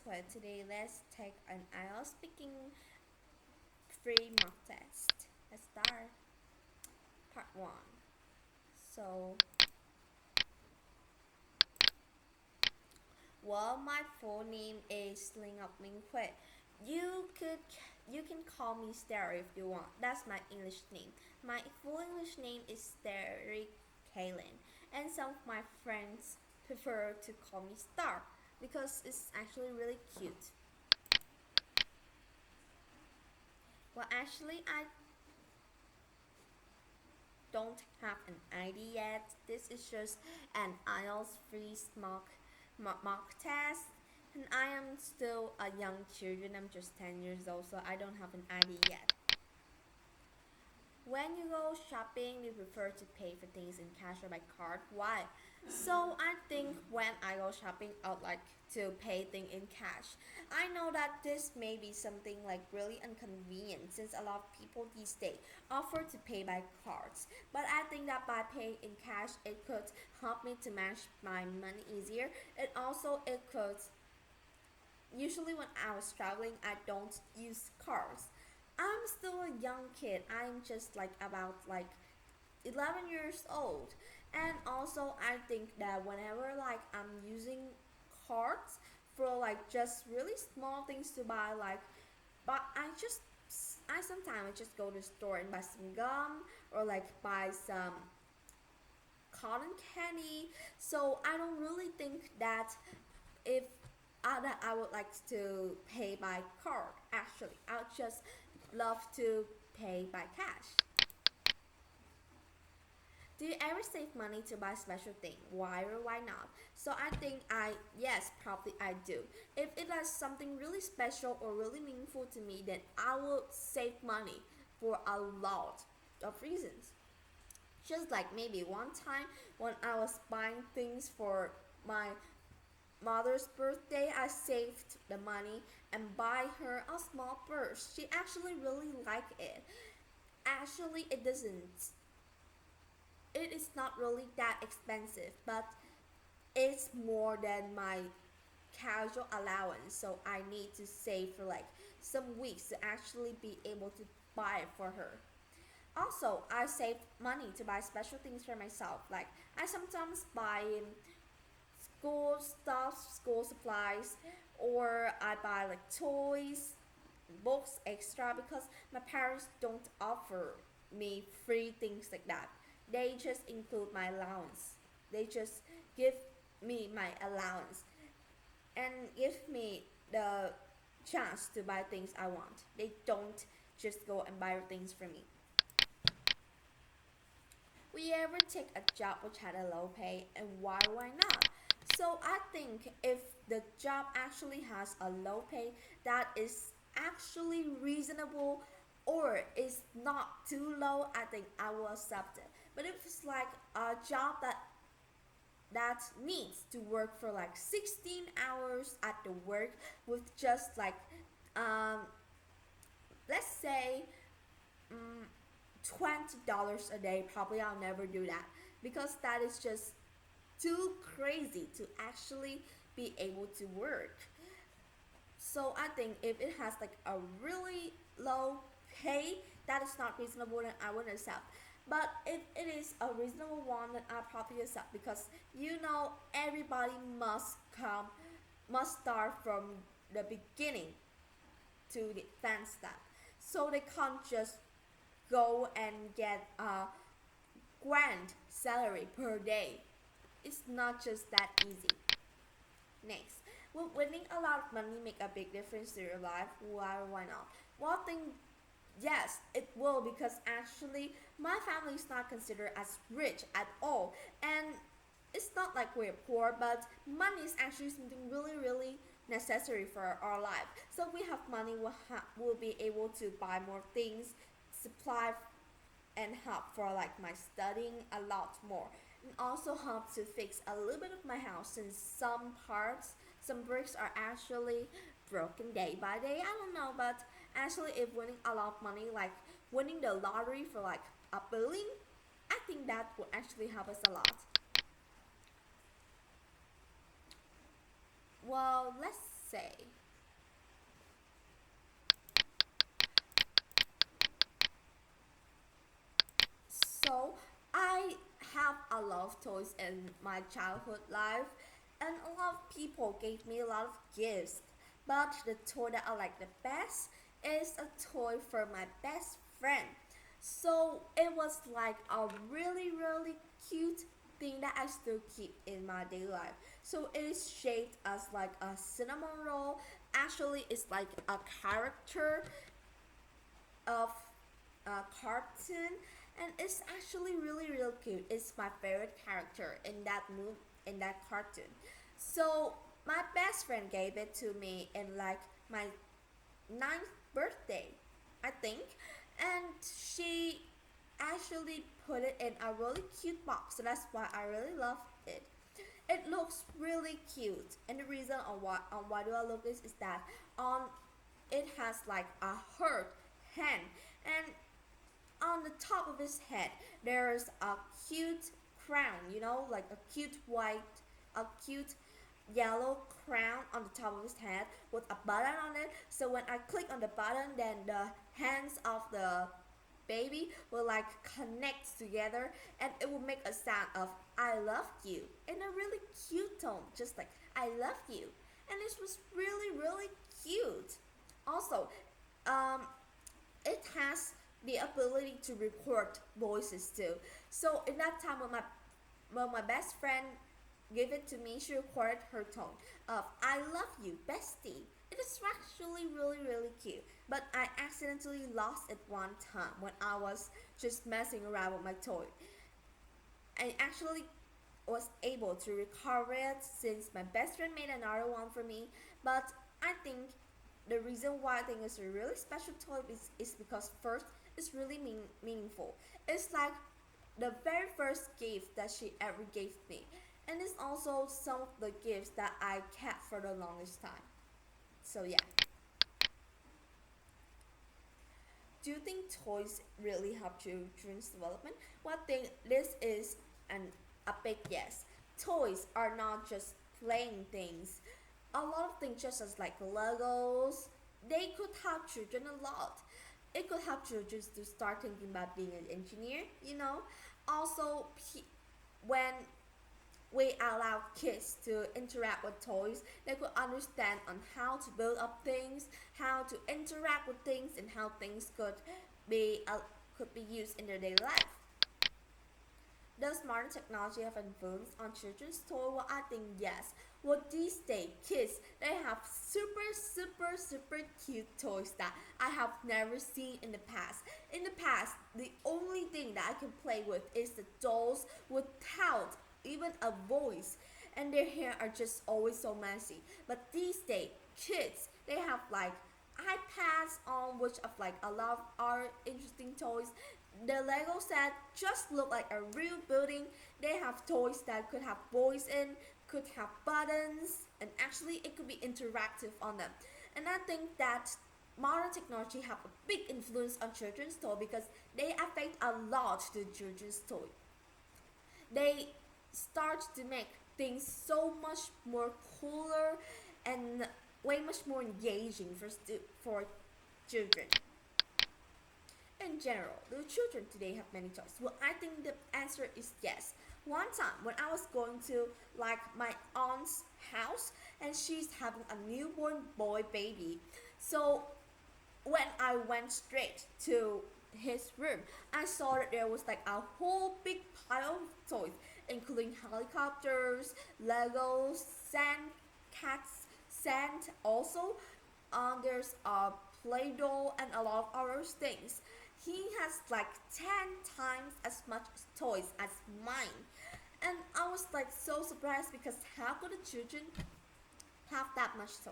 Squid. Today, let's take an IELTS speaking free mock test. Let's start part 1. So, my full name is Ling of Ming Hui. You can call me Starry if you want. That's my English name. My full English name is Starry Kaylin, and some of my friends prefer to call me Star because it's actually really cute. Well, actually, I don't have an ID yet. This is just an IELTS free mock test. And I am still a young children. I'm just 10 years old, so I don't have an ID yet. When you go shopping, you prefer to pay for things in cash or by card. Why? So I think when I go shopping, I would like to pay things in cash. I know that this may be something like really inconvenient since a lot of people these days offer to pay by cards. But I think that by paying in cash, it could help me to manage my money easier. It could. Usually when I was traveling, I don't use cards. I'm still a young kid. I'm just like about like 11 years old. And also I think that whenever like I'm using cards for like just really small things to buy, like but I sometimes just go to the store and buy some gum or like buy some cotton candy. So I don't really think that if that I would like to pay by card. Actually, I would just love to pay by cash. Do you ever save money to buy special thing? Why or why not? So I think yes, probably I do. If it is something really special or really meaningful to me, then I will save money for a lot of reasons. Just like maybe one time when I was buying things for my mother's birthday, I saved the money and buy her a small purse. She actually really liked it. Actually, it is not really that expensive, but it's more than my casual allowance, so I need to save for like some weeks to actually be able to buy it for her. Also, I save money to buy special things for myself. Like I sometimes buy school stuff, school supplies, or I buy like toys, books extra because my parents don't offer me free things like that. They just include my allowance. They just give me my allowance and give me the chance to buy things I want. They don't just go and buy things for me. Will you ever take a job which had a low pay, and why not? So I think if the job actually has a low pay that is actually reasonable or is not too low, I think I will accept it. But if it's like a job that needs to work for like 16 hours at the work with just like um, let's say $20 a day, probably I'll never do that because that is just too crazy to actually be able to work. So I think if it has like a really low pay that is not reasonable, then I wouldn't accept. But if it is a reasonable one, then I'll probably accept because everybody must start from the beginning to the advanced step. So they can't just go and get a grand salary per day. It's not just that easy. Next, will winning a lot of money make a big difference to your life? Why or why not? Well, I think yes, it will because actually my family is not considered as rich at all, and it's not like we're poor, but money is actually something really necessary for our life. So if we have money, we'll be able to buy more things, supply and help for like my studying a lot more, and also help to fix a little bit of my house since some bricks are actually broken day by day. I don't know, but actually if winning a lot of money, like winning the lottery for like a billion, I think that would actually help us a lot. Well, let's say a lot of toys in my childhood life, and a lot of people gave me a lot of gifts. But the toy that I like the best is a toy for my best friend. So it was like a really, really cute thing that I still keep in my daily life. So it is shaped as like a cinnamon roll. Actually, it's like a character of a cartoon, and it's actually really, really cute. It's my favorite character in that in that cartoon. So my best friend gave it to me in like my ninth birthday, I think, and she actually put it in a really cute box. So that's why I really love it. It looks really cute, and the reason on why do I love this is that on it has like a heart hand, and on the top of his head there's a cute crown, like a cute white, a cute yellow crown on the top of his head with a button on it. So when I click on the button, then the hands of the baby will like connect together, and it will make a sound of I love you in a really cute tone, just like I love you. And this was really, really cute. Also, um, it has the ability to record voices too. So in that time when my best friend gave it to me, she recorded her tone of I love you, bestie. It is actually really, really cute. But I accidentally lost it one time when I was just messing around with my toy. I actually was able to recover it since my best friend made another one for me. But I think the reason why I think it's a really special toy is because first it's really meaningful. It's like the very first gift that she ever gave me, and it's also some of the gifts that I kept for the longest time. So yeah, do you think toys really help children's development? Well, I think this is a big yes. Toys are not just playing things. A lot of things, just as like Legos, they could help children a lot. It could help children to start thinking about being an engineer, Also, when we allow kids to interact with toys, they could understand on how to build up things, how to interact with things, and how things be could be used in their daily life. Does modern technology have influence on children's toy? Well, I think yes. Well, these days, kids, they have super, super, super cute toys that I have never seen in the past. In the past, the only thing that I can play with is the dolls without even a voice, and their hair are just always so messy. But these days, kids, they have like iPads on which of like a lot of our interesting toys. The Lego set just look like a real building. They have toys that could have voice in, could have buttons, and actually it could be interactive on them. And I think that modern technology have a big influence on children's toy because they affect a lot to children's toy. They start to make things so much more cooler and way much more engaging for children. In general, do children today have many toys? Well, I think the answer is yes. One time when I was going to like my aunt's house, and she's having a newborn boy baby. So when I went straight to his room, I saw that there was like a whole big pile of toys, including helicopters, Legos, sand cats, sand also. There's a Play Doh and a lot of other things. He has like 10 times as much toys as mine. And I was like so surprised because how could the children have that much toy?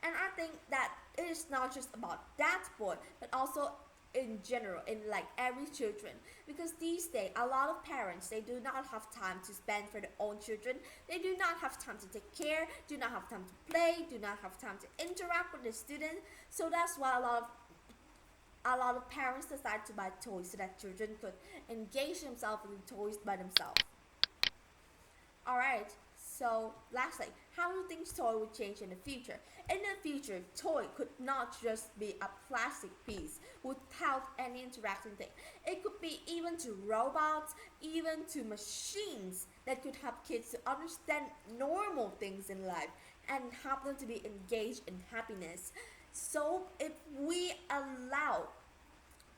And I think that it is not just about that boy, but also in general in like every children, because these days a lot of parents, they do not have time to spend for their own children. They do not have time to take care, do not have time to play, do not have time to interact with the student. So that's why a lot of parents decide to buy toys so that children could engage themselves in toys by themselves. Alright, So lastly, how do you think toy will change in the future? In the future, toy could not just be a plastic piece without any interacting thing. It could be even to robots, even to machines that could help kids to understand normal things in life and help them to be engaged in happiness. So if we allow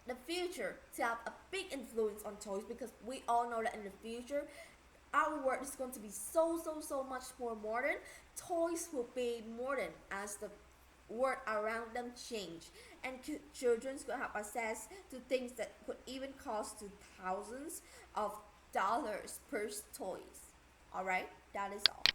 the future to have a big influence on toys, because we all know that in the future our world is going to be so much more modern. Toys will be modern as the world around them change, and children could have access to things that could even cost to thousands of dollars per toys. All right, that is all.